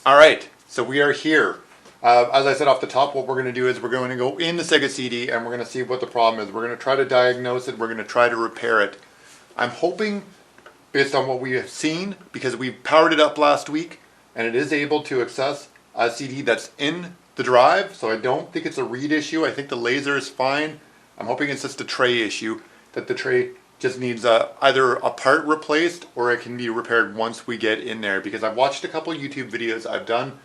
Alright, so we are here. As I said off the top, what we're going to do is we're going to go in the Sega CD and we're going to see what the problem is. We're going to try to diagnose it, we're going to try to repair it. I'm hoping, based on what we have seen, because we powered it up last week, and it is able to access a CD that's in the drive, so I don't think it's a read issue. I think the laser is fine. I'm hoping it's just a tray issue, that the tray just needs either a part replaced or it can be repaired once we get in there, because I've watched a couple YouTube videos, I've done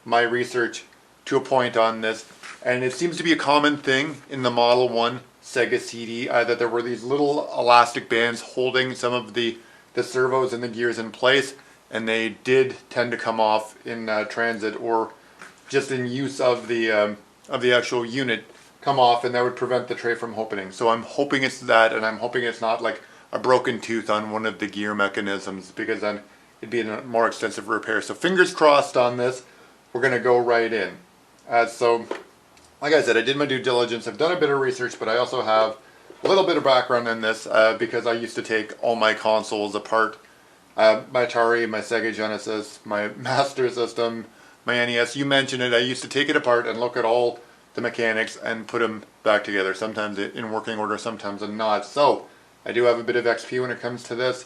my research to a point on this, and it seems to be a common thing in the Model 1 Sega CD that there were these little elastic bands holding some of the servos and the gears in place, and they did tend to come off in transit or just in use of the actual unit come off, and that would prevent the tray from opening. So I'm hoping it's that, and I'm hoping it's not like a broken tooth on one of the gear mechanisms, because then it'd be a more extensive repair. So fingers crossed on this. We're going to go right in. So like I said, I did my due diligence. I've done a bit of research, but I also have a little bit of background in this because I used to take all my consoles apart. My Atari, my Sega Genesis, my Master System, my NES, you mentioned it. I used to take it apart and look at all the mechanics and put them back together, sometimes in working order, sometimes not. So I do have a bit of XP when it comes to this.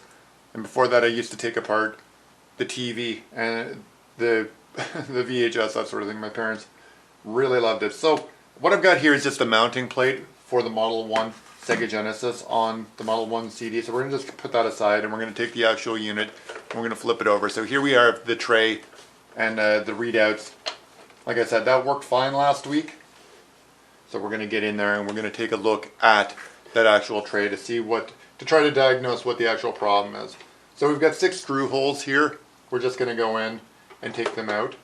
And before that, I used to take apart the TV and the the VHS, that sort of thing. My parents really loved it. So what I've got here is just a mounting plate for the Model 1 Sega Genesis on the Model 1 CD. So we're going to just put that aside, and we're going to take the actual unit and we're going to flip it over. So here we are, the tray and the readouts. Like I said, that worked fine last week. So we're going to get in there and we're going to take a look at that actual tray to see to try to diagnose what the actual problem is. So we've got 6 screw holes here. We're just going to go in and take them out.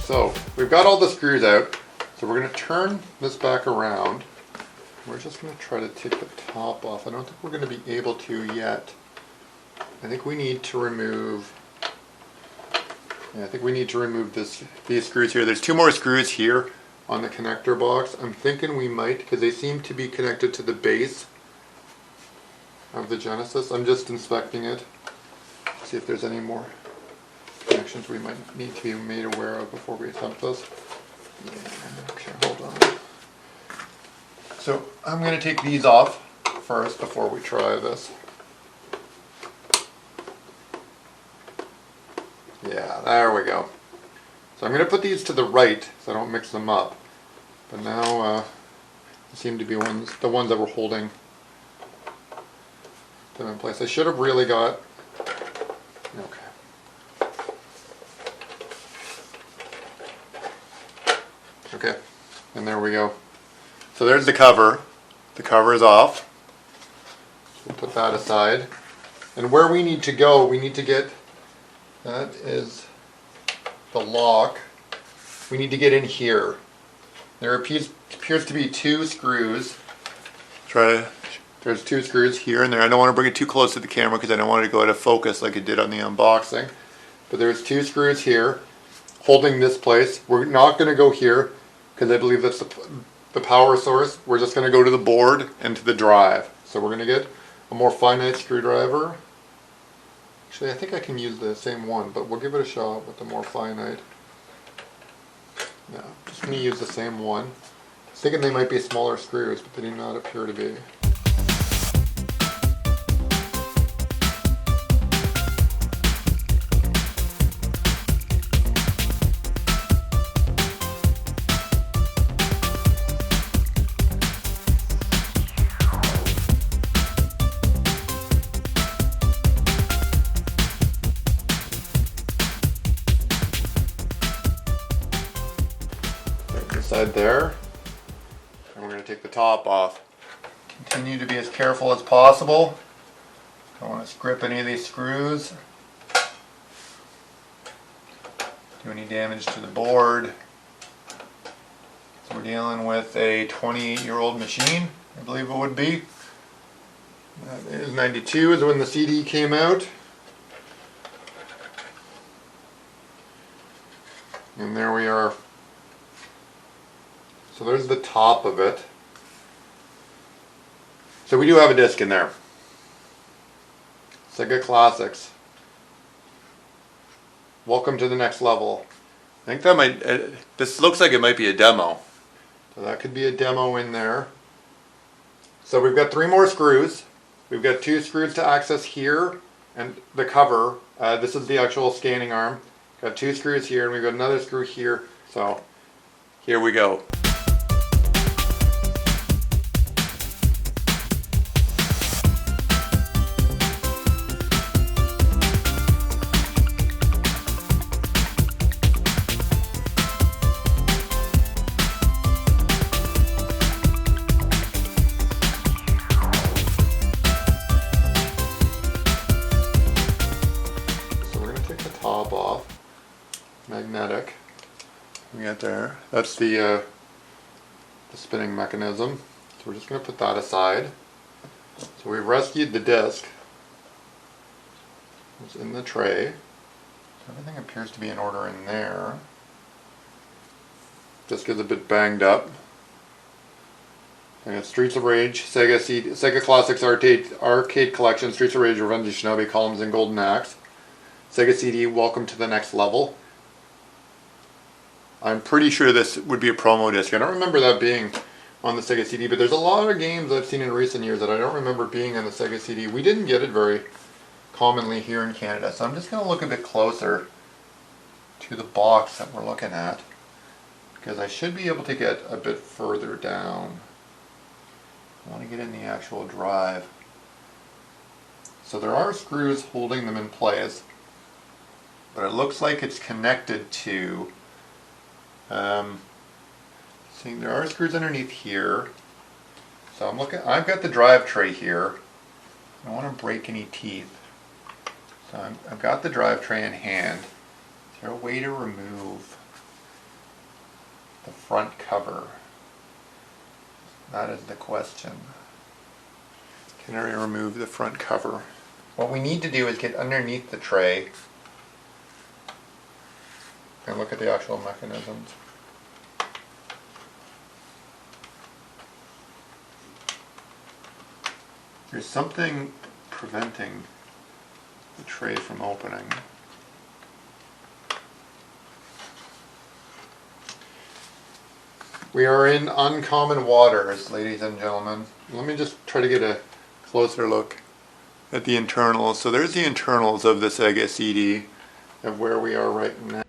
So we've got all the screws out, so we're going to turn this back around. We're just going to try to take the top off. I don't think we're going to be able to yet. I think we need to remove, these screws here. There's 2 more screws here on the connector box. I'm thinking we might, because they seem to be connected to the base of the Genesis. I'm just inspecting it, see if there's any more connections we might need to be made aware of before we attempt this. Yeah, okay, hold on. So I'm going to take these off first before we try this. Yeah, there we go. So I'm going to put these to the right so I don't mix them up. But now they seem to be the ones that were holding them in place. I should have really got... Okay. Okay, and there we go. So there's the cover. The cover is off. We'll put that aside. And where we need to go, we need to get, that is the lock. We need to get in here. There appears to be 2 screws. There's 2 screws here and there. I don't want to bring it too close to the camera because I don't want it to go out of focus like it did on the unboxing. But there's 2 screws here holding this place. We're not going to go here because I believe that's the power source. We're just going to go to the board and to the drive. So we're going to get a more finite screwdriver. Actually, I think I can use the same one, but we'll give it a shot with the more finite. Yeah, just going to use the same one. I was thinking they might be smaller screws, but they do not appear to be. Inside there, and we're going to take the top off. Continue to be as careful as possible. Don't want to grip any of these screws. Do any damage to the board. So we're dealing with a 28-year-old machine, I believe it would be. That is 92 is when the CD came out. And there we are. So there's the top of it. So we do have a disc in there. Sega Classics. Welcome to the next level. I think that might, this looks like it might be a demo. So that could be a demo in there. So we've got 3 more screws. We've got 2 screws to access here and the cover. This is the actual scanning arm. Got 2 screws here and we've got another screw here. So here we go. Top off, magnetic. We got there. That's the spinning mechanism. So we're just going to put that aside. So we've rescued the disc. It's in the tray. Everything appears to be in order in there. Disc is a bit banged up. And it's Streets of Rage, Sega CD, Sega Classics Arcade Collection, Streets of Rage, Revenge of Shinobi, Columns, and Golden Axe. Sega CD, Welcome to the Next Level. I'm pretty sure this would be a promo disc. I don't remember that being on the Sega CD, but there's a lot of games I've seen in recent years that I don't remember being on the Sega CD. We didn't get it very commonly here in Canada, so I'm just going to look a bit closer to the box that we're looking at, because I should be able to get a bit further down. I want to get in the actual drive. So there are screws holding them in place. But it looks like it's connected to, see, there are screws underneath here. So I've got the drive tray here. I don't want to break any teeth. So I've got the drive tray in hand. Is there a way to remove the front cover? That is the question. Can I remove the front cover? What we need to do is get underneath the tray and look at the actual mechanisms. There's something preventing the tray from opening. We are in uncommon waters, ladies and gentlemen. Let me just try to get a closer look at the internals. So there's the internals of the Sega CD of where we are right now.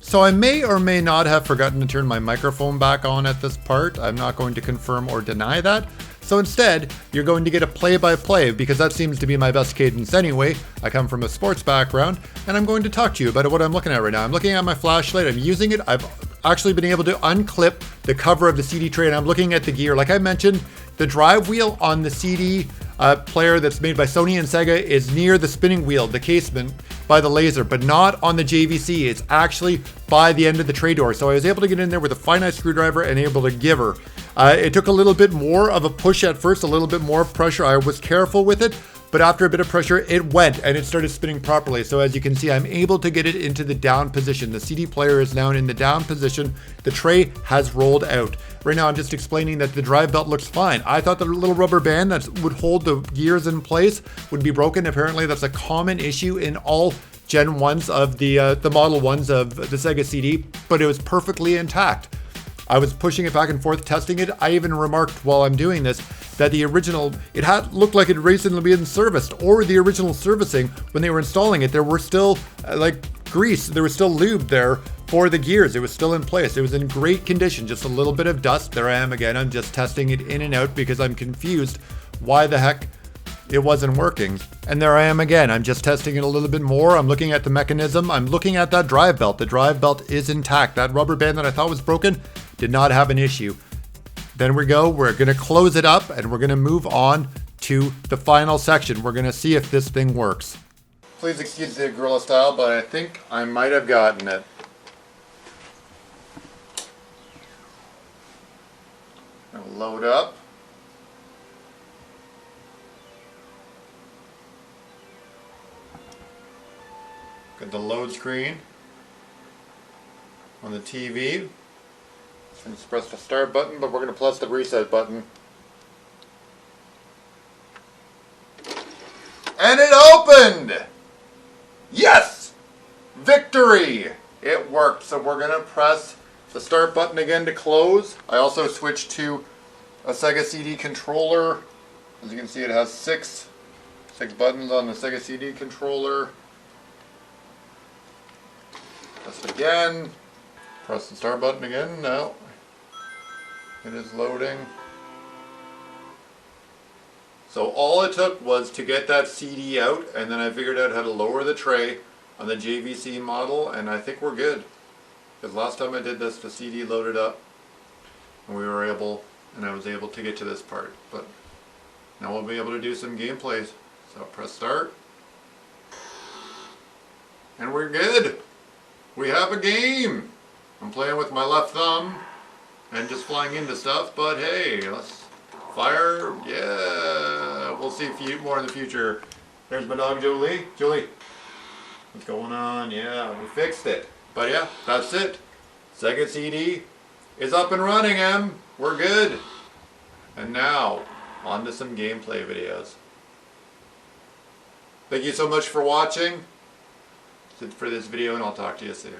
So I may or may not have forgotten to turn my microphone back on at this part. I'm not going to confirm or deny that. So instead, you're going to get a play-by-play because that seems to be my best cadence anyway. I come from a sports background and I'm going to talk to you about what I'm looking at right now. I'm looking at my flashlight, I'm using it. I've actually been able to unclip the cover of the CD tray and I'm looking at the gear. Like I mentioned, the drive wheel on the CD player that's made by Sony and Sega is near the spinning wheel, the casement, by the laser, but not on the JVC. It's actually by the end of the tray door. So I was able to get in there with a finite screwdriver and able to give her. It took a little bit more of a push at first, a little bit more pressure. I was careful with it, but after a bit of pressure, it went and it started spinning properly. So as you can see, I'm able to get it into the down position. The CD player is now in the down position. The tray has rolled out. Right now, I'm just explaining that the drive belt looks fine. I thought the little rubber band that would hold the gears in place would be broken. Apparently, that's a common issue in all Gen 1s of the Model 1s of the Sega CD, but it was perfectly intact. I was pushing it back and forth, testing it. I even remarked while I'm doing this that the original, it had looked like it had recently been serviced, or the original servicing, when they were installing it, there were still like grease, there was still lube there for the gears. It was still in place. It was in great condition, just a little bit of dust. There I am again. I'm just testing it in and out because I'm confused why the heck it wasn't working. And there I am again. I'm just testing it a little bit more. I'm looking at the mechanism. I'm looking at that drive belt. The drive belt is intact. That rubber band that I thought was broken did not have an issue. Then we go. We're going to close it up and we're going to move on to the final section. We're going to see if this thing works. Please excuse the gorilla style, but I think I might have gotten it. It'll load up. Got the load screen on the TV. Just press the start button, but we're going to press the reset button. And it opened! Yes! Victory! It worked. So we're going to press the start button again to close. I also switched to a Sega CD controller. As you can see, it has six buttons on the Sega CD controller. Press it again. Press the start button again. No. It is loading. So all it took was to get that CD out, and then I figured out how to lower the tray on the JVC model, and I think we're good. Because last time I did this, the CD loaded up, and I was able to get to this part. But now we'll be able to do some gameplays. So press start, and we're good. We have a game. I'm playing with my left thumb and just flying into stuff, but hey, let's fire. Yeah, we'll see more in the future. There's my dog Jolie. Jolie, what's going on? Yeah, we fixed it. But yeah, that's it. Sega CD is up and running, Em. We're good. And now, on to some gameplay videos. Thank you so much for watching. That's it for this video, and I'll talk to you soon.